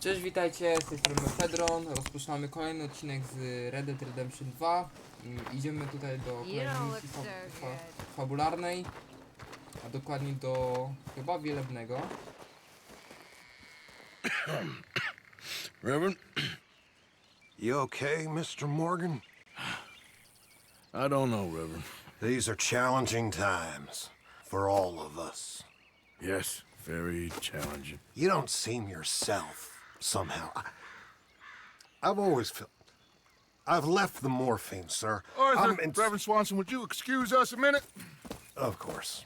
Cześć, witajcie, z tej strony Pedron. Rozpoczynamy kolejny odcinek z Red Dead Redemption 2. Idziemy tutaj do kolejnej misji fabularnej, a dokładnie do chyba Wielebnego. Reverend? You okay, Mr. Morgan? I don't know, Reverend. These are challenging times for all of us. Yes, very challenging. You don't seem yourself, somehow. I've always felt... I've left the morphine, sir. Arthur, Reverend Swanson, would you excuse us a minute? Of course.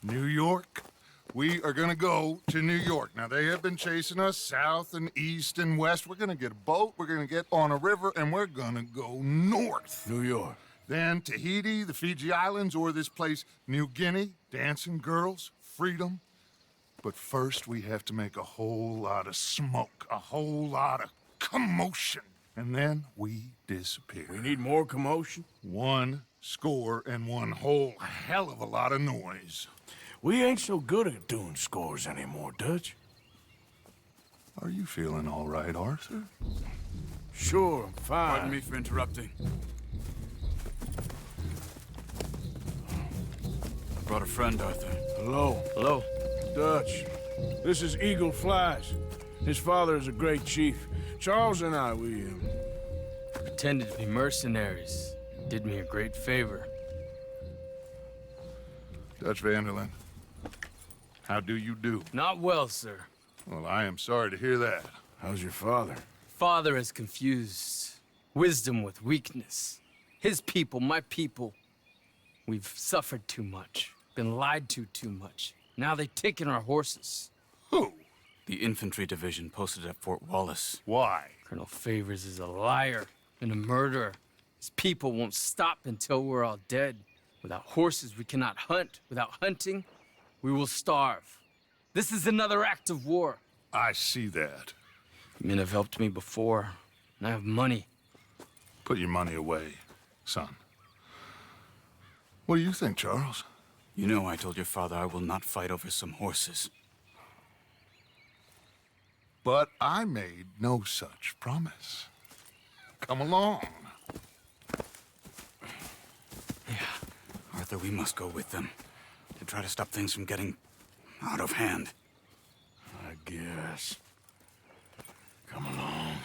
New York. We are gonna go to New York. Now, they have been chasing us south and east and west. We're gonna get a boat, we're gonna get on a river, and we're gonna go north. New York. Then Tahiti, the Fiji Islands, or this place, New Guinea, dancing girls, freedom. But first, we have to make a whole lot of smoke, a whole lot of commotion. And then we disappear. We need more commotion. 1 score and one whole hell of a lot of noise. We ain't so good at doing scores anymore, Dutch. Are you feeling all right, Arthur? Sure, I'm fine. Pardon me for interrupting. I brought a friend, Arthur. Hello. Hello. Dutch. This is Eagle Flies. His father is a great chief. Charles and I, we Pretended to be mercenaries. Did me a great favor. Dutch Vanderlyn, how do you do? Not well, sir. Well, I am sorry to hear that. How's your father? Father has confused wisdom with weakness. His people, my people. We've suffered too much. Been lied to too much. Now they've taken our horses. Who? The infantry division posted at Fort Wallace. Why? Colonel Favors is a liar and a murderer. His people won't stop until we're all dead. Without horses, we cannot hunt. Without hunting, we will starve. This is another act of war. I see that. Men have helped me before, and I have money. Put your money away, son. What do you think, Charles? You know I told your father I will not fight over some horses. But I made no such promise. Come along. Yeah, Arthur, we must go with them to try to stop things from getting out of hand. I guess. Come along.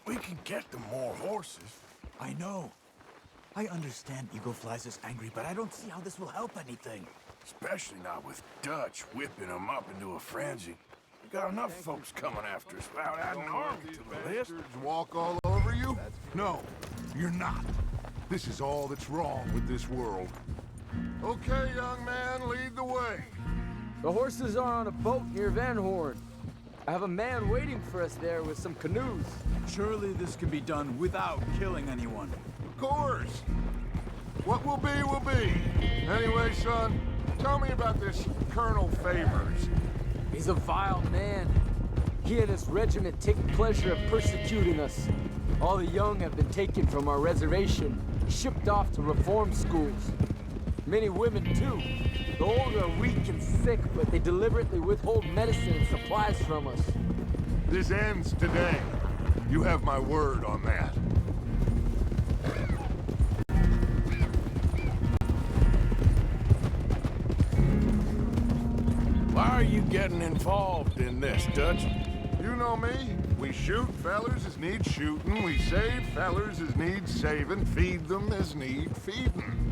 We can get them more horses. I know. I understand Eagle Flies is angry, but I don't see how this will help anything. Especially not with Dutch whipping them up into a frenzy. We got enough folks coming after us without adding army to the list. Walk all over you? No, you're not. This is all that's wrong with this world. Okay, young man, lead the way. The horses are on a boat near Van Horn. I have a man waiting for us there with some canoes. Surely this can be done without killing anyone. Of course. What will be, will be. Anyway, son, tell me about this Colonel Favors. He's a vile man. He and his regiment take pleasure in persecuting us. All the young have been taken from our reservation, shipped off to reform schools. Many women, too. The old are weak and sick, but they deliberately withhold medicine and supplies from us. This ends today. You have my word on that. Why are you getting involved in this, Dutch? You know me. We shoot fellers as need shooting. We save fellers as need saving. Feed them as need feeding.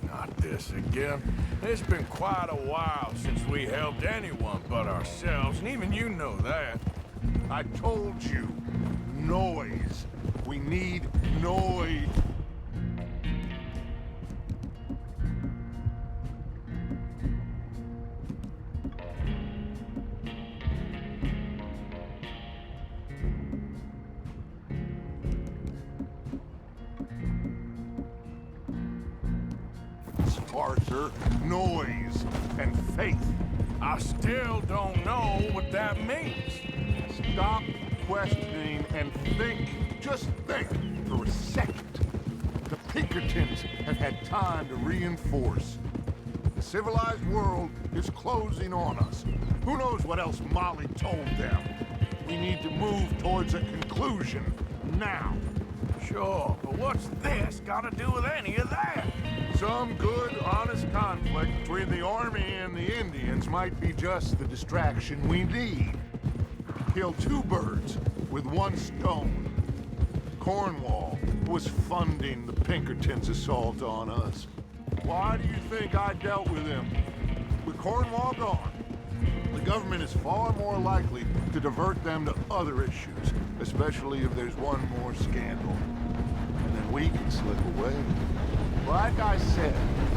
Not this again. It's been quite a while since we helped anyone but ourselves, and even you know that. I told you. Noise. We need noise. Arthur, noise and faith. I still don't know what that means. Stop questioning and think. Just think for a second. The Pinkertons have had time to reinforce. The civilized world is closing on us. Who knows what else Molly told them? We need to move towards a conclusion now. Sure, but what's this got to do with any of that? Some good, honest conflict between the army and the Indians might be just the distraction we need. Kill two birds with one stone. Cornwall was funding the Pinkertons' assault on us. Why do you think I dealt with him? With Cornwall gone, the government is far more likely to divert them to other issues, especially if there's one more scandal. And then we can slip away. Like I said,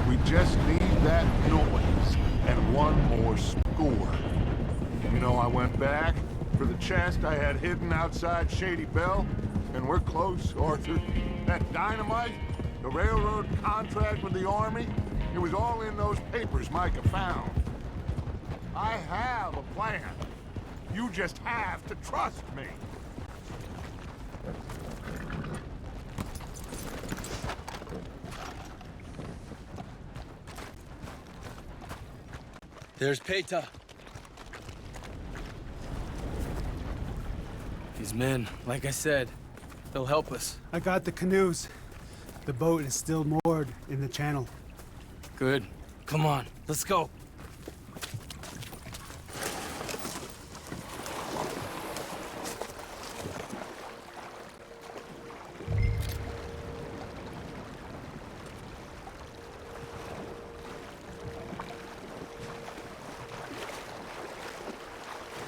we just need that noise and one more score. You know, I went back for the chest I had hidden outside Shady Belle, and we're close, Arthur. That dynamite, the railroad contract with the army, it was all in those papers Micah found. I have a plan. You just have to trust me. There's Peta. These men, like I said, they'll help us. I got the canoes. The boat is still moored in the channel. Good. Come on, let's go.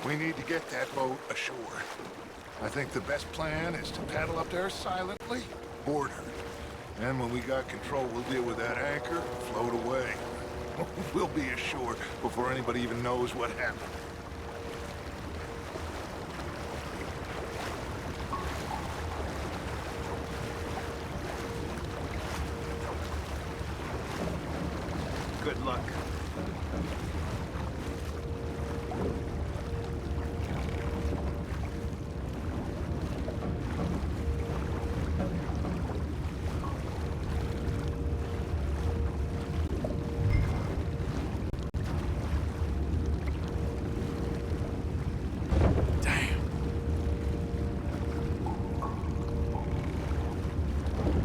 We need to get that boat ashore. I think the best plan is to paddle up there silently, board her. And when we got control, we'll deal with that anchor, float away. We'll be ashore before anybody even knows what happened. Good luck.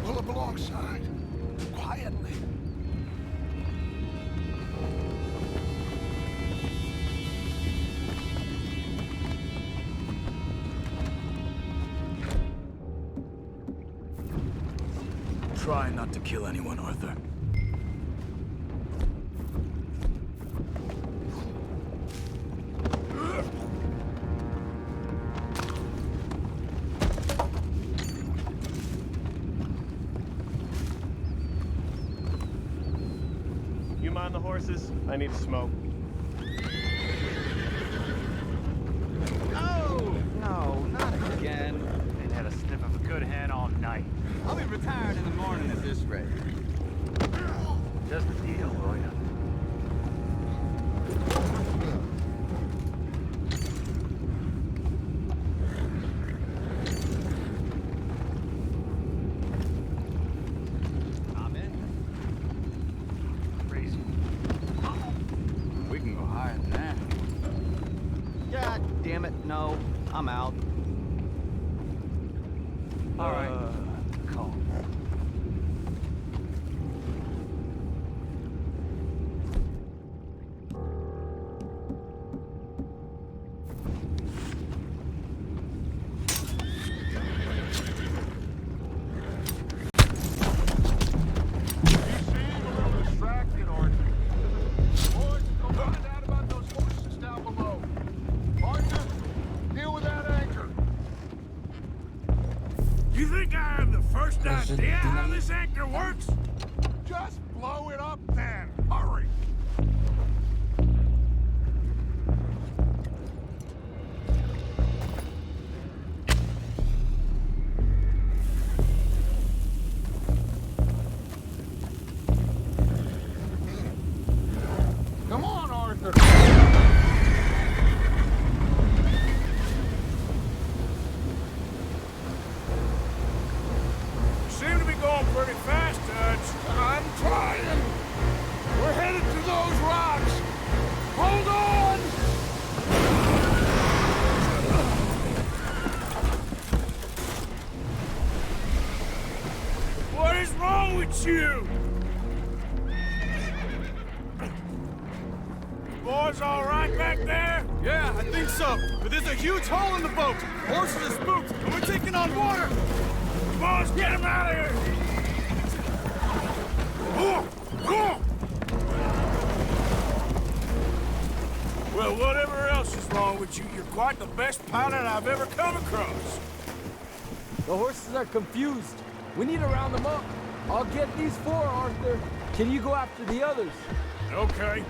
Pull up alongside, quietly. Try not to kill anyone, Arthur. You mind the horses? I need to smoke. Oh! No, not again. Ain't had a sniff of a good hand all night. I'll be retired in the morning at this rate. Just a deal, will ya? I'm in. Crazy. We can go higher than that. God damn it, no. I'm out. All right. Calm. You seem a little distracted, Arthur. Boys, go find out about those horses down below. Arthur, deal with that anchor. You think I have It's you! Boys all right back there? Yeah, I think so. But there's a huge hole in the boat. Horses are spooked, and we're taking on water. Boys, get him out of here! Well, whatever else is wrong with you, you're quite the best pilot I've ever come across. The horses are confused. We need to round them up. I'll get these four, Arthur. Can you go after the others? Okay.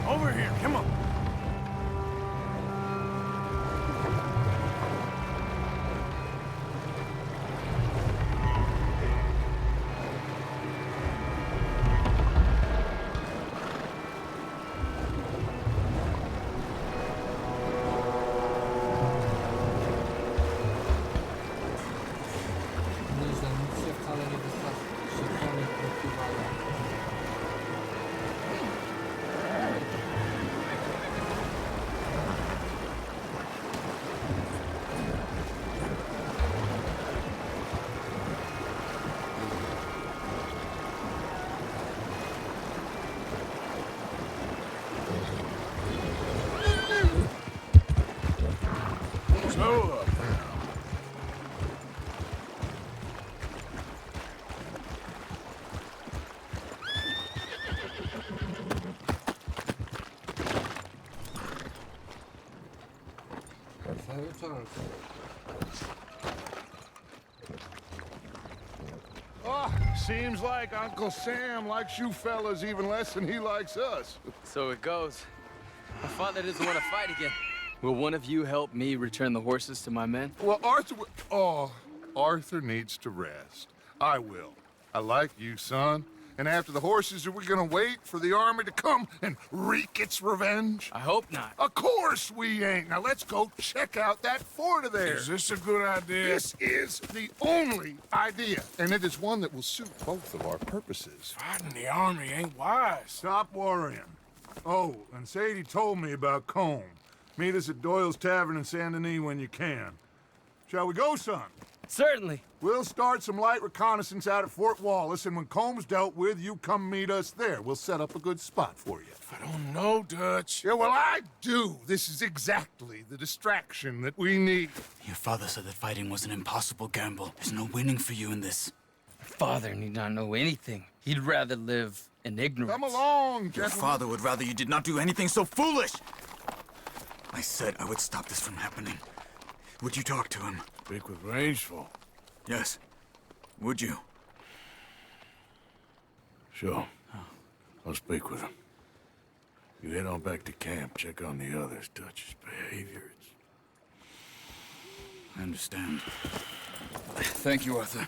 Over here, come on. Nieźle, nic się wcale nie wystraszy. Się konie pokrywają. Slow up. Cały czas. Oh, seems like Uncle Sam likes you fellas even less than he likes us. So it goes. My father doesn't want to fight again. Will one of you help me return the horses to my men? Well, Arthur needs to rest. I will. I like you, son. And after the horses, are we gonna wait for the army to come and wreak its revenge? I hope not. Of course we ain't. Now let's go check out that fort of theirs. Is this a good idea? This is the only idea, and it is one that will suit both of our purposes. Fighting the army ain't wise. Stop worrying. Oh, and Sadie told me about Combe. Meet us at Doyle's Tavern in Saint Denis when you can. Shall we go, son? Certainly. We'll start some light reconnaissance out at Fort Wallace, and when Combs dealt with, you come meet us there. We'll set up a good spot for you. I don't know, Dutch. Yeah, well, I do. This is exactly the distraction that we need. Your father said that fighting was an impossible gamble. There's no winning for you in this. Father need not know anything. He'd rather live in ignorance. Come along, Your gentlemen. father would rather you did not do anything so foolish. I said I would stop this from happening. Would you talk to him? Speak with Rangeful. Yes. Would you? Sure. I'll speak with him. You head on back to camp, check on the others. Dutch's behavior, I understand. Thank you, Arthur.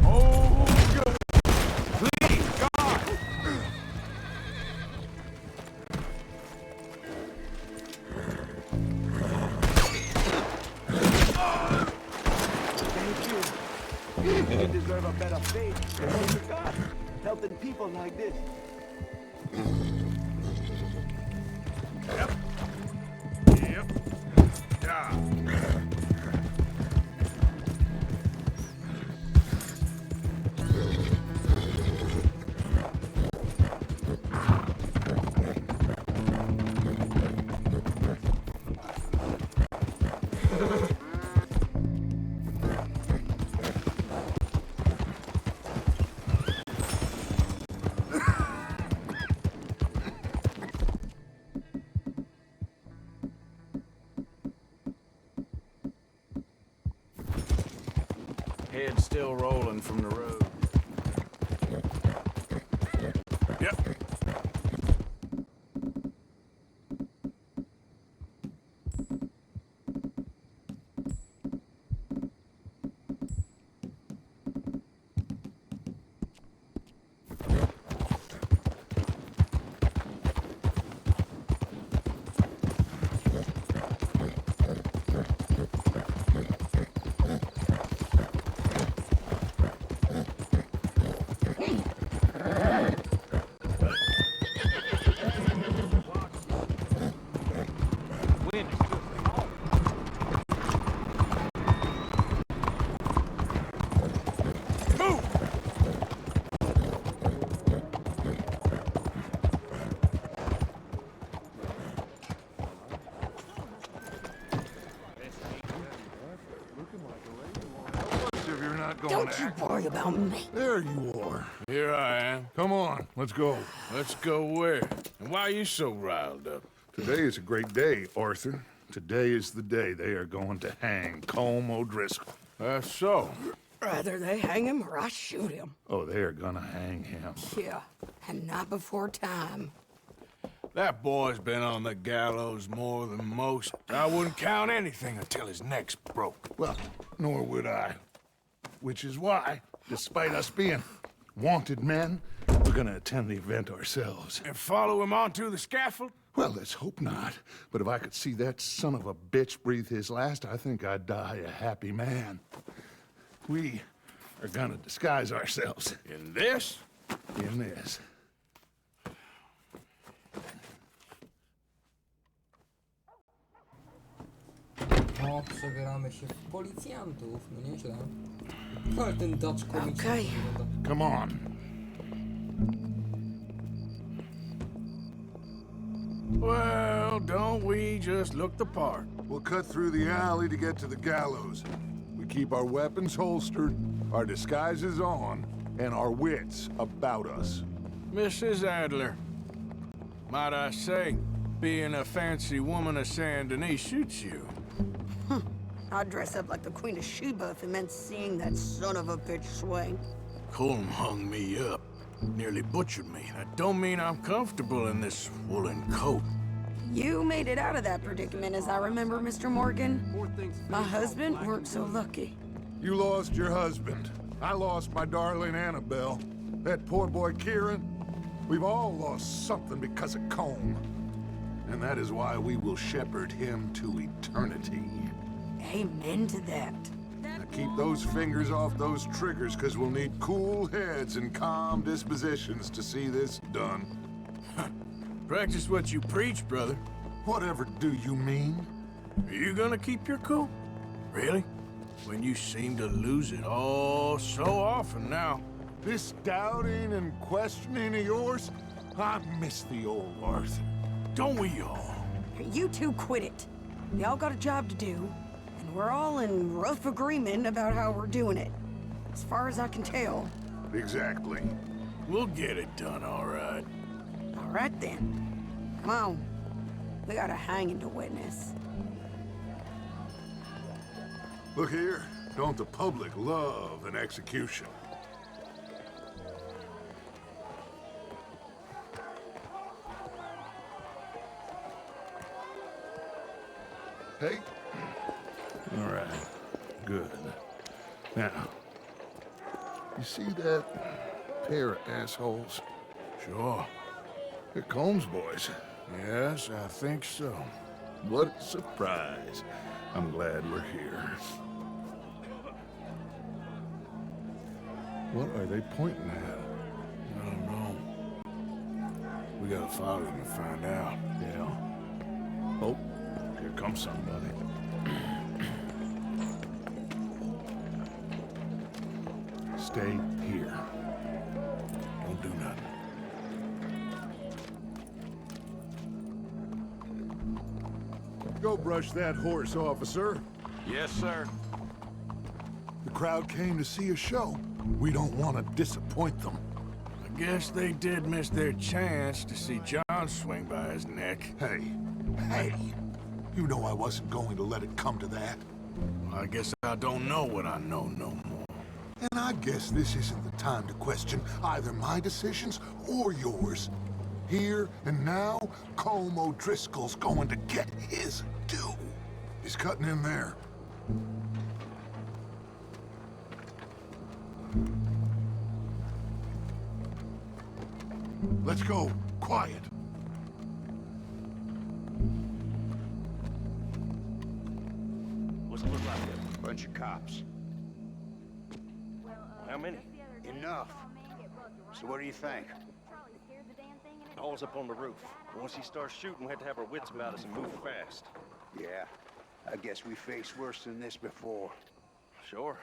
Oh, good. Please, God. Thank you. You deserve a better fate. God, helping people like this. Yep. Yeah. Head still rolling from the road. Yep. If you're not going Don't to you act. worry about me. There you are. Here I am. Come on, let's go. Let's go where? And why are you so riled up? Today is a great day, Arthur. Today is the day they are going to hang Colm O'Driscoll. That's so. Rather they hang him or I shoot him. Oh, they are gonna hang him. Yeah, and not before time. That boy's been on the gallows more than most. I wouldn't count anything until his neck's broke. Well, nor would I. Which is why, despite us being wanted men, we're gonna attend the event ourselves. And follow him onto the scaffold? Well, let's hope not. But if I could see that son of a bitch breathe his last, I think I'd die a happy man. We are gonna disguise ourselves In this? in this. No, przebieramy się w policjantów, no nieźle. Ale ten Dutch komicznie Okej. wygląda. Come on. Well, don't we just look the part? We'll cut through the alley to get to the gallows. We keep our weapons holstered, our disguises on, and our wits about us. Mrs. Adler, might I say, being a fancy woman of Saint Denis suits you. I'd dress up like the Queen of Sheba if it meant seeing that son of a bitch swing. Colm hung me up, nearly butchered me. That don't mean I'm comfortable in this woolen coat. You made it out of that predicament, as I remember, Mr. Morgan. My husband weren't so lucky. You lost your husband. I lost my darling Annabelle. That poor boy Kieran. We've all lost something because of Colm. And that is why we will shepherd him to eternity. Amen to that. Now keep those fingers off those triggers, because we'll need cool heads and calm dispositions to see this done. Practice what you preach, brother. Whatever do you mean? Are you gonna keep your cool? Really? When you seem to lose it all so often now. This doubting and questioning of yours? I miss the old Arthur. Don't we all? You two quit it. Y'all got a job to do, and we're all in rough agreement about how we're doing it. As far as I can tell. Exactly. We'll get it done, all right. All right then. Come on. We got a hanging to witness. Look here. Don't the public love an execution? Hey. All right. Good. Now, you see that pair of assholes? Sure. They're Combs boys. Yes, I think so. What a surprise. I'm glad we're here. What are they pointing at? I don't know. We gotta follow them and find out. Yeah. Oh, here comes somebody. Stay here. Don't do nothing. Go brush that horse, officer. Yes, sir. The crowd came to see a show. We don't want to disappoint them. I guess they did miss their chance to see John swing by his neck. Hey, you know I wasn't going to let it come to that. I guess I don't know what I know no more. And I guess this isn't the time to question either my decisions or yours. Here and now, Colm O'Driscoll's going to get his due. He's cutting in there. Let's go. Quiet. What's it look like here? Bunch of cops. How many? Enough. So what do you think? All's up on the roof. Once he starts shooting, we have to have our wits about us and move fast. Yeah, I guess we faced worse than this before. Sure.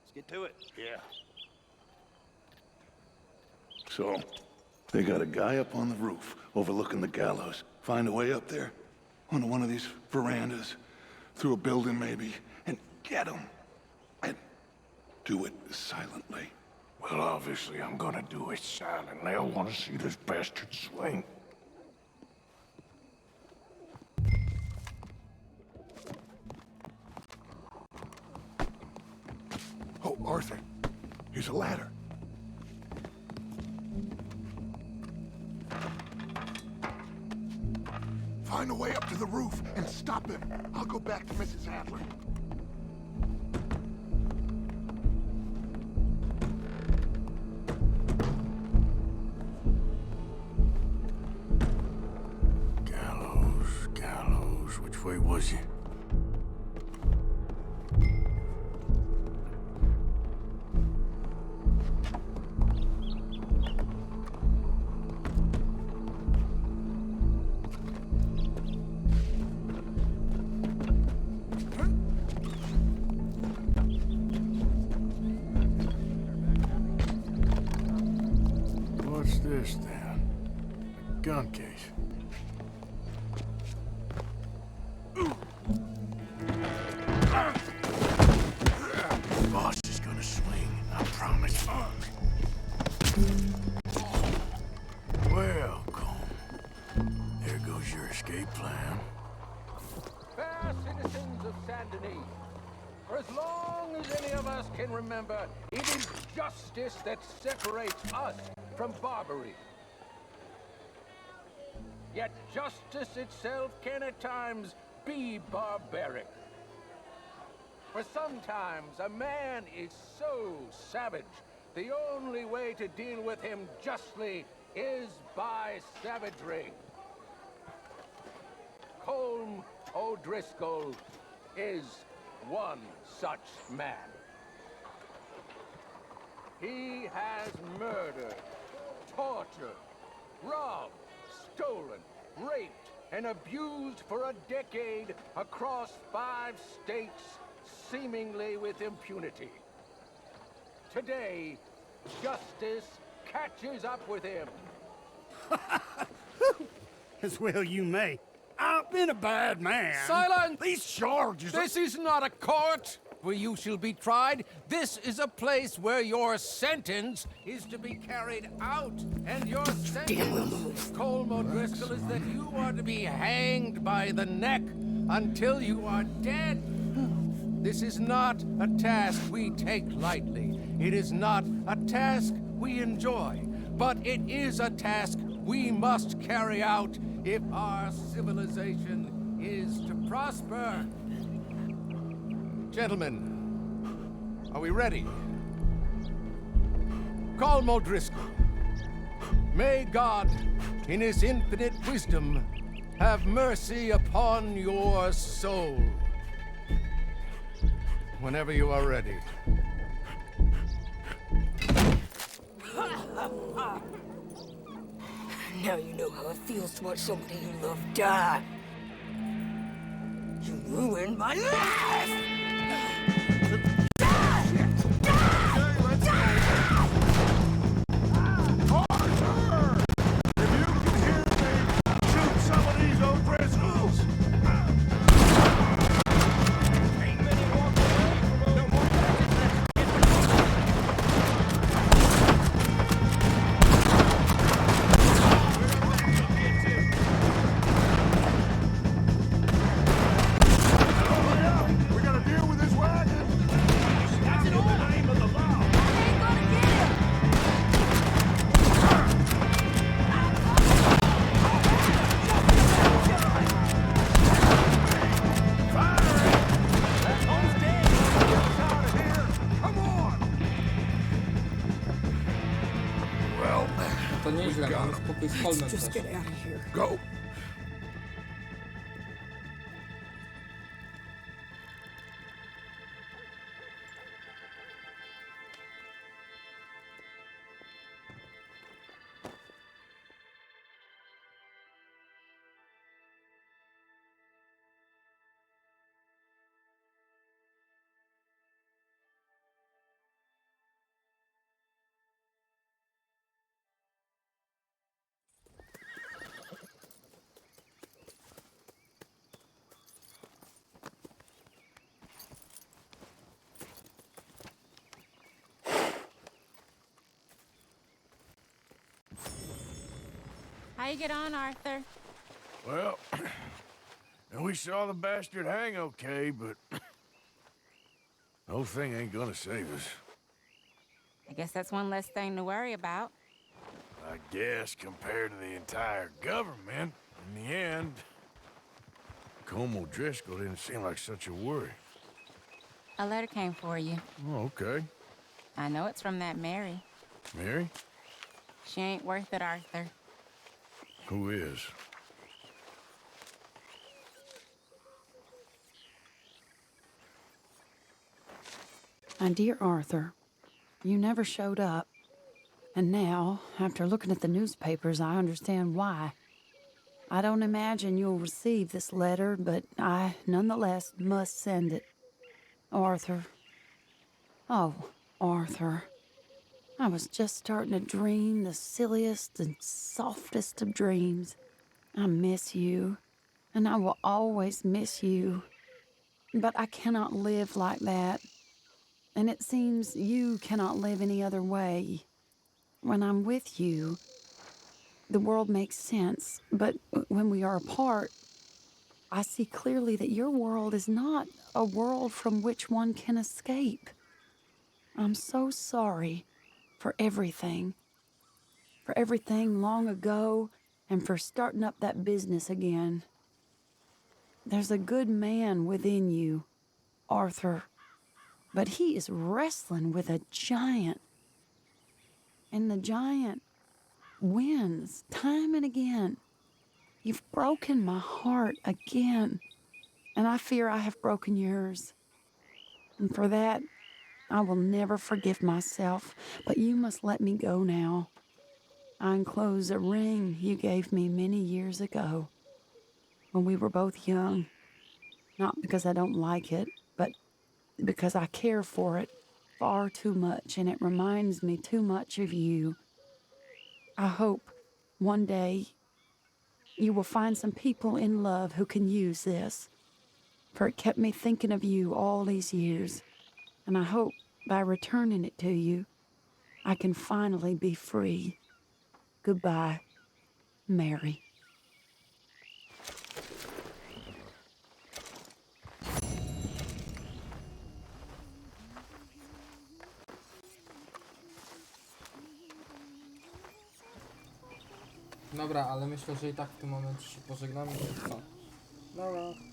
Let's get to it. Yeah. So, they got a guy up on the roof overlooking the gallows. Find a way up there, onto one of these verandas, through a building maybe, and get him. And do it silently. Well, obviously, I'm gonna do it silently. I want to see this bastard swing. Oh, Arthur, here's a ladder. Find a way up to the roof and stop him. I'll go back to Mrs. Adler. Gallows, which way was he? What's this then? A gun case. Boss is gonna swing, I promise. Welcome. There goes your escape plan. Fair citizens of Saint Denis, for as long as any of us can remember, it is justice that separates us from barbary. Yet justice itself can at times be barbaric. For sometimes a man is so savage, the only way to deal with him justly is by savagery. Colm O'Driscoll is one such man. He has murdered, tortured, robbed, stolen, raped, and abused for a decade across 5 states, seemingly with impunity. Today, justice catches up with him. As well you may. I've been a bad man. Silence! These charges... This is not a court where you shall be tried. This is a place where your sentence is to be carried out. And your sentence, Colm O'Driscoll, is that you are to be hanged by the neck until you are dead. This is not a task we take lightly. It is not a task we enjoy. But it is a task we must carry out if our civilization is to prosper. Gentlemen, Are we ready? Call O'Driscoll. May God, in his infinite wisdom, have mercy upon your soul. Whenever you are ready. Now you know how it feels to watch somebody you love die. You ruined my life! To nieźle, mamy spokój z Holmesem Just też. get out of here. Go. How you get on, Arthur? Well, we saw the bastard hang okay, but the whole thing ain't gonna save us. I guess that's one less thing to worry about. I guess compared to the entire government, in the end, Como Driscoll didn't seem like such a worry. A letter came for you. Oh, okay. I know it's from that Mary. Mary? She ain't worth it, Arthur. Who is? My dear Arthur, you never showed up. And now, after looking at the newspapers, I understand why. I don't imagine you'll receive this letter, but I nonetheless must send it. Arthur. Oh, Arthur. I was just starting to dream the silliest and softest of dreams. I miss you, and I will always miss you. But I cannot live like that. And it seems you cannot live any other way. When I'm with you, the world makes sense. But when we are apart, I see clearly that your world is not a world from which one can escape. I'm so sorry for everything. For everything long ago, and for starting up that business again. There's a good man within you, Arthur, but he is wrestling with a giant. And the giant wins time and again. You've broken my heart again, and I fear I have broken yours. And for that, I will never forgive myself, but you must let me go now. I enclose a ring you gave me many years ago, when we were both young. Not because I don't like it, but because I care for it far too much, and it reminds me too much of you. I hope one day you will find some people in love who can use this, for it kept me thinking of you all these years, and I hope by returning it to you, I can finally be free. Goodbye, Mary. Dobra, ale myślę, że i tak w tym momencie się pożegnamy, więc co? Dobra.